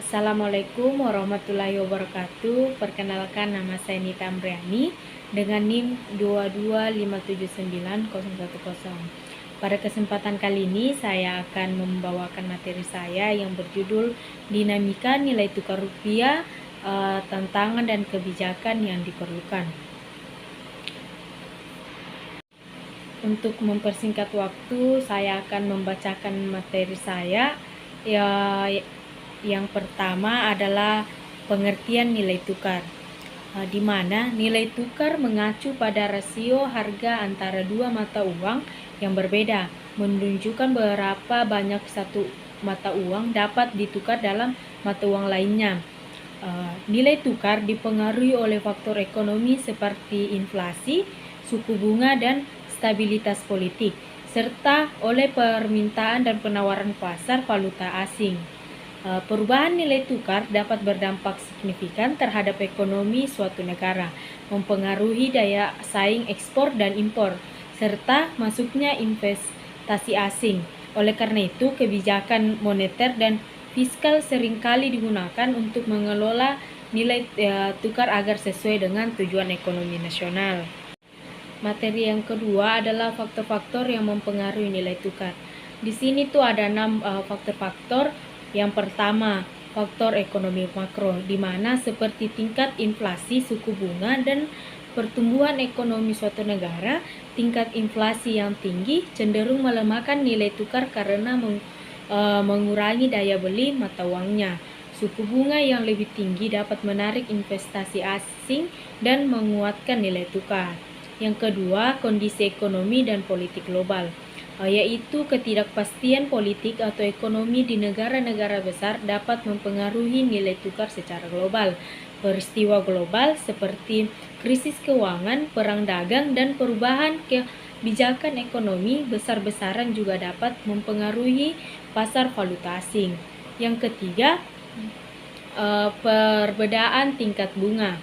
Assalamualaikum warahmatullahi wabarakatuh. Perkenalkan, nama saya Nita Amriani dengan NIM 225790010. Pada kesempatan kali ini saya akan membawakan materi saya yang berjudul Dinamika Nilai Tukar Rupiah, Tantangan dan Kebijakan yang Diperlukan. Untuk mempersingkat waktu, saya akan membacakan materi saya. Yang pertama adalah pengertian nilai tukar, di mana nilai tukar mengacu pada rasio harga antara dua mata uang yang berbeda, menunjukkan berapa banyak satu mata uang dapat ditukar dalam mata uang lainnya. Nilai tukar dipengaruhi oleh faktor ekonomi seperti inflasi, suku bunga, dan stabilitas politik, serta oleh permintaan dan penawaran pasar valuta asing. Perubahan nilai tukar dapat berdampak signifikan terhadap ekonomi suatu negara, mempengaruhi daya saing ekspor dan impor, serta masuknya investasi asing. Oleh karena itu, kebijakan moneter dan fiskal seringkali digunakan untuk mengelola nilai tukar agar sesuai dengan tujuan ekonomi nasional. Materi yang kedua adalah faktor-faktor yang mempengaruhi nilai tukar. Di sini tuh ada 6 faktor-faktor. Yang pertama, faktor ekonomi makro, di mana seperti tingkat inflasi, suku bunga, dan pertumbuhan ekonomi suatu negara. Tingkat inflasi yang tinggi cenderung melemahkan nilai tukar karena mengurangi daya beli mata uangnya. Suku bunga yang lebih tinggi dapat menarik investasi asing dan menguatkan nilai tukar. Yang kedua, kondisi ekonomi dan politik global, yaitu ketidakpastian politik atau ekonomi di negara-negara besar dapat mempengaruhi nilai tukar secara global. Peristiwa global seperti krisis keuangan, perang dagang, dan perubahan kebijakan ekonomi besar-besaran juga dapat mempengaruhi pasar valuta asing. Yang ketiga, perbedaan tingkat bunga,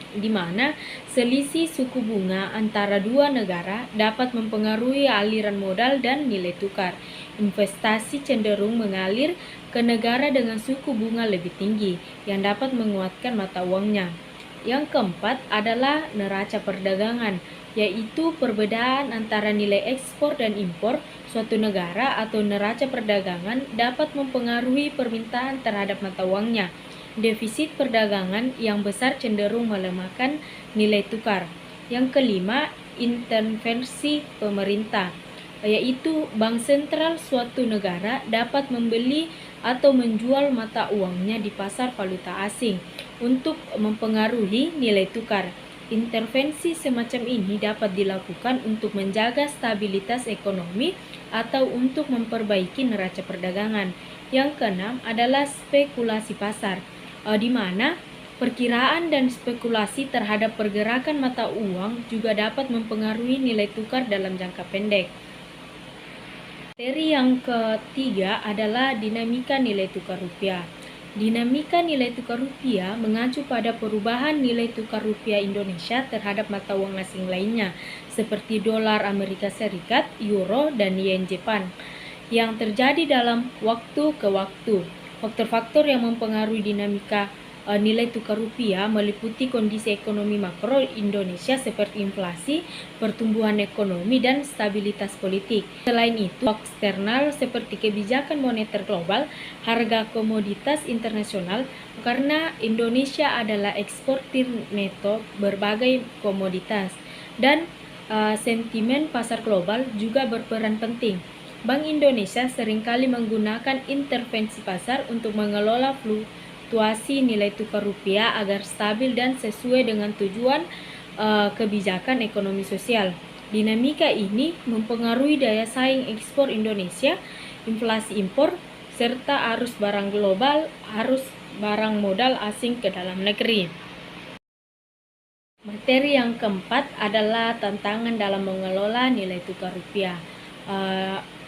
di mana selisih suku bunga antara dua negara dapat mempengaruhi aliran modal dan nilai tukar. Investasi cenderung mengalir ke negara dengan suku bunga lebih tinggi yang dapat menguatkan mata uangnya. Yang keempat adalah neraca perdagangan, yaitu perbedaan antara nilai ekspor dan impor suatu negara atau neraca perdagangan dapat mempengaruhi permintaan terhadap mata uangnya. Defisit perdagangan yang besar cenderung melemahkan nilai tukar. Yang kelima, intervensi pemerintah, yaitu bank sentral suatu negara dapat membeli atau menjual mata uangnya di pasar valuta asing untuk mempengaruhi nilai tukar. Intervensi semacam ini dapat dilakukan untuk menjaga stabilitas ekonomi atau untuk memperbaiki neraca perdagangan. Yang keenam adalah spekulasi pasar, di mana perkiraan dan spekulasi terhadap pergerakan mata uang juga dapat mempengaruhi nilai tukar dalam jangka pendek. Materi yang ketiga adalah dinamika nilai tukar rupiah. Dinamika nilai tukar rupiah mengacu pada perubahan nilai tukar rupiah Indonesia terhadap mata uang asing lainnya, seperti dolar Amerika Serikat, euro, dan yen Jepang, yang terjadi dalam waktu ke waktu. Faktor-faktor yang mempengaruhi dinamika nilai tukar rupiah meliputi kondisi ekonomi makro Indonesia seperti inflasi, pertumbuhan ekonomi, dan stabilitas politik. Selain itu, faktor eksternal seperti kebijakan moneter global, harga komoditas internasional, karena Indonesia adalah eksportir neto berbagai komoditas, dan sentimen pasar global juga berperan penting. Bank Indonesia seringkali menggunakan intervensi pasar untuk mengelola fluktuasi nilai tukar rupiah agar stabil dan sesuai dengan tujuan kebijakan ekonomi sosial. Dinamika ini mempengaruhi daya saing ekspor Indonesia, inflasi impor, serta arus barang global, arus barang modal asing ke dalam negeri. Materi yang keempat adalah tantangan dalam mengelola nilai tukar rupiah.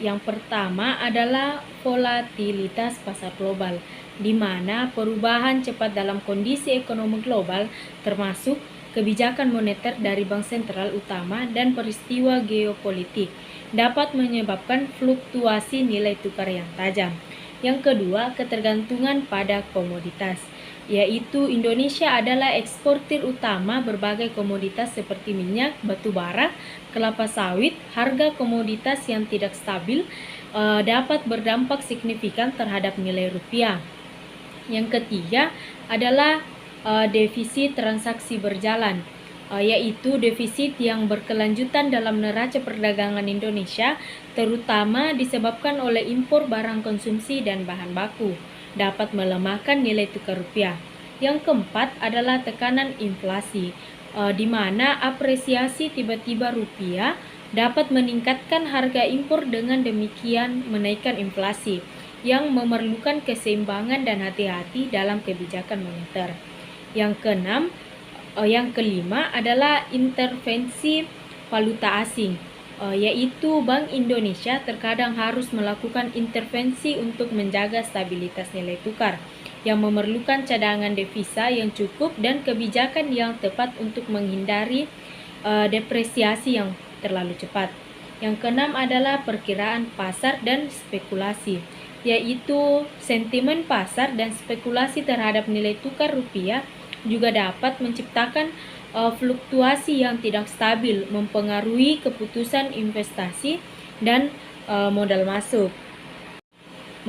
Yang pertama adalah volatilitas pasar global, di mana perubahan cepat dalam kondisi ekonomi global, termasuk kebijakan moneter dari bank sentral utama dan peristiwa geopolitik, dapat menyebabkan fluktuasi nilai tukar yang tajam. Yang kedua, ketergantungan pada komoditas, yaitu Indonesia adalah eksportir utama berbagai komoditas seperti minyak, batu bara, kelapa sawit. Harga komoditas yang tidak stabil dapat berdampak signifikan terhadap nilai rupiah. Yang ketiga adalah defisit transaksi berjalan, yaitu defisit yang berkelanjutan dalam neraca perdagangan Indonesia, terutama disebabkan oleh impor barang konsumsi dan bahan baku, dapat melemahkan nilai tukar rupiah. Yang keempat adalah tekanan inflasi, di mana apresiasi tiba-tiba rupiah dapat meningkatkan harga impor, dengan demikian menaikkan inflasi, yang memerlukan keseimbangan dan hati-hati dalam kebijakan moneter. Yang kelima adalah intervensi valuta asing, yaitu Bank Indonesia terkadang harus melakukan intervensi untuk menjaga stabilitas nilai tukar, yang memerlukan cadangan devisa yang cukup dan kebijakan yang tepat untuk menghindari depresiasi yang terlalu cepat. Yang keenam adalah perkiraan pasar dan spekulasi, yaitu sentimen pasar dan spekulasi terhadap nilai tukar rupiah juga dapat menciptakan fluktuasi yang tidak stabil, mempengaruhi keputusan investasi dan modal masuk.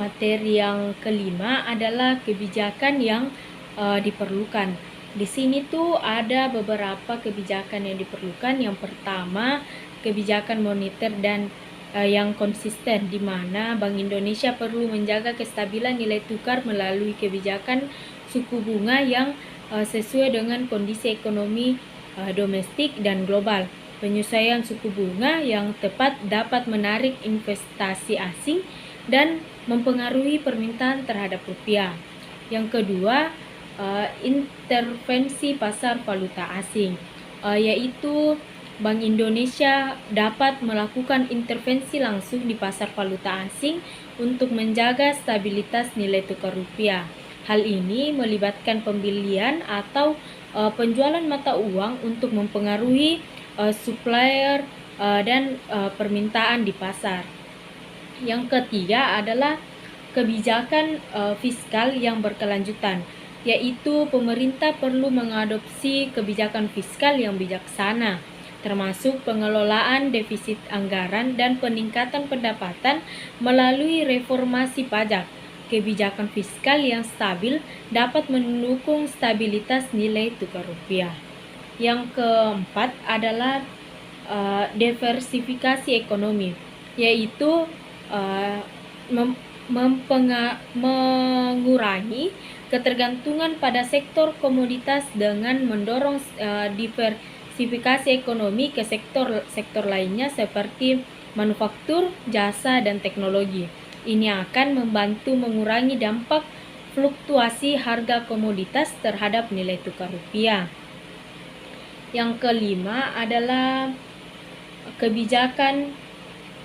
Materi yang kelima adalah kebijakan yang diperlukan. Di sini tuh ada beberapa kebijakan yang diperlukan. Yang pertama, kebijakan moneter dan yang konsisten, di mana Bank Indonesia perlu menjaga kestabilan nilai tukar melalui kebijakan suku bunga yang sesuai dengan kondisi ekonomi domestik dan global. Penyesuaian suku bunga yang tepat dapat menarik investasi asing dan mempengaruhi permintaan terhadap rupiah. Yang kedua, intervensi pasar valuta asing, yaitu Bank Indonesia dapat melakukan intervensi langsung di pasar valuta asing untuk menjaga stabilitas nilai tukar rupiah. Hal ini melibatkan pembelian atau penjualan mata uang untuk mempengaruhi supplier dan permintaan di pasar. Yang ketiga adalah kebijakan fiskal yang berkelanjutan, yaitu pemerintah perlu mengadopsi kebijakan fiskal yang bijaksana, termasuk pengelolaan defisit anggaran dan peningkatan pendapatan melalui reformasi pajak. Kebijakan fiskal yang stabil dapat mendukung stabilitas nilai tukar rupiah. Yang keempat adalah diversifikasi ekonomi, yaitu mengurangi ketergantungan pada sektor komoditas dengan mendorong diversifikasi ekonomi ke sektor lainnya seperti manufaktur, jasa, dan teknologi. Ini akan membantu mengurangi dampak fluktuasi harga komoditas terhadap nilai tukar rupiah. Yang kelima adalah kebijakan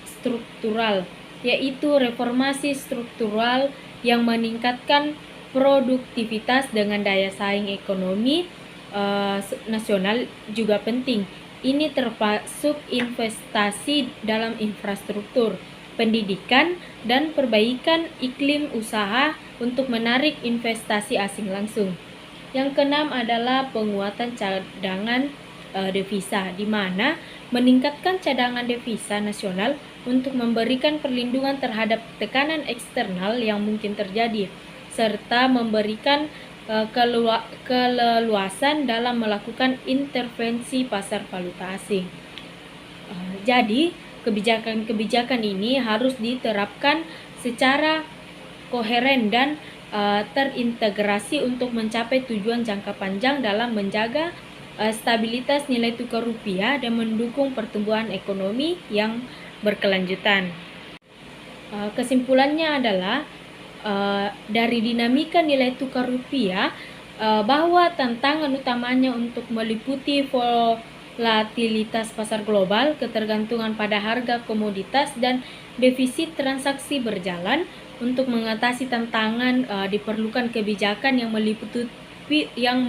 struktural, yaitu reformasi struktural yang meningkatkan produktivitas dengan daya saing ekonomi nasional juga penting. Ini termasuk investasi dalam infrastruktur, pendidikan, dan perbaikan iklim usaha untuk menarik investasi asing langsung. Yang keenam adalah penguatan cadangan devisa, di mana meningkatkan cadangan devisa nasional untuk memberikan perlindungan terhadap tekanan eksternal yang mungkin terjadi, serta memberikan keleluasan dalam melakukan intervensi pasar valuta asing. Jadi, kebijakan-kebijakan ini harus diterapkan secara koheren dan terintegrasi untuk mencapai tujuan jangka panjang dalam menjaga stabilitas nilai tukar rupiah dan mendukung pertumbuhan ekonomi yang berkelanjutan. Kesimpulannya adalah dari dinamika nilai tukar rupiah bahwa tantangan utamanya untuk meliputi volatilitas pasar global, ketergantungan pada harga komoditas, dan defisit transaksi berjalan. Untuk mengatasi tantangan diperlukan kebijakan yang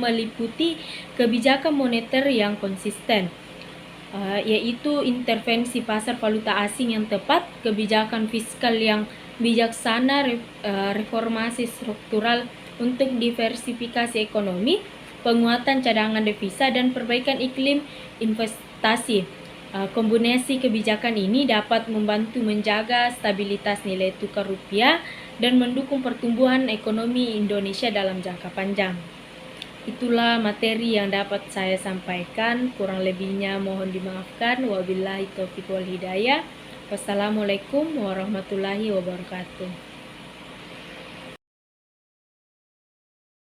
meliputi kebijakan moneter yang konsisten, yaitu intervensi pasar valuta asing yang tepat, kebijakan fiskal yang bijaksana reformasi struktural untuk diversifikasi ekonomi, penguatan cadangan devisa, dan perbaikan iklim investasi. Kombinasi kebijakan ini dapat membantu menjaga stabilitas nilai tukar rupiah dan mendukung pertumbuhan ekonomi Indonesia dalam jangka panjang. Itulah materi yang dapat saya sampaikan, kurang lebihnya mohon dimaafkan. Wabillahi taufiq wal hidayah. Wassalamualaikum warahmatullahi wabarakatuh.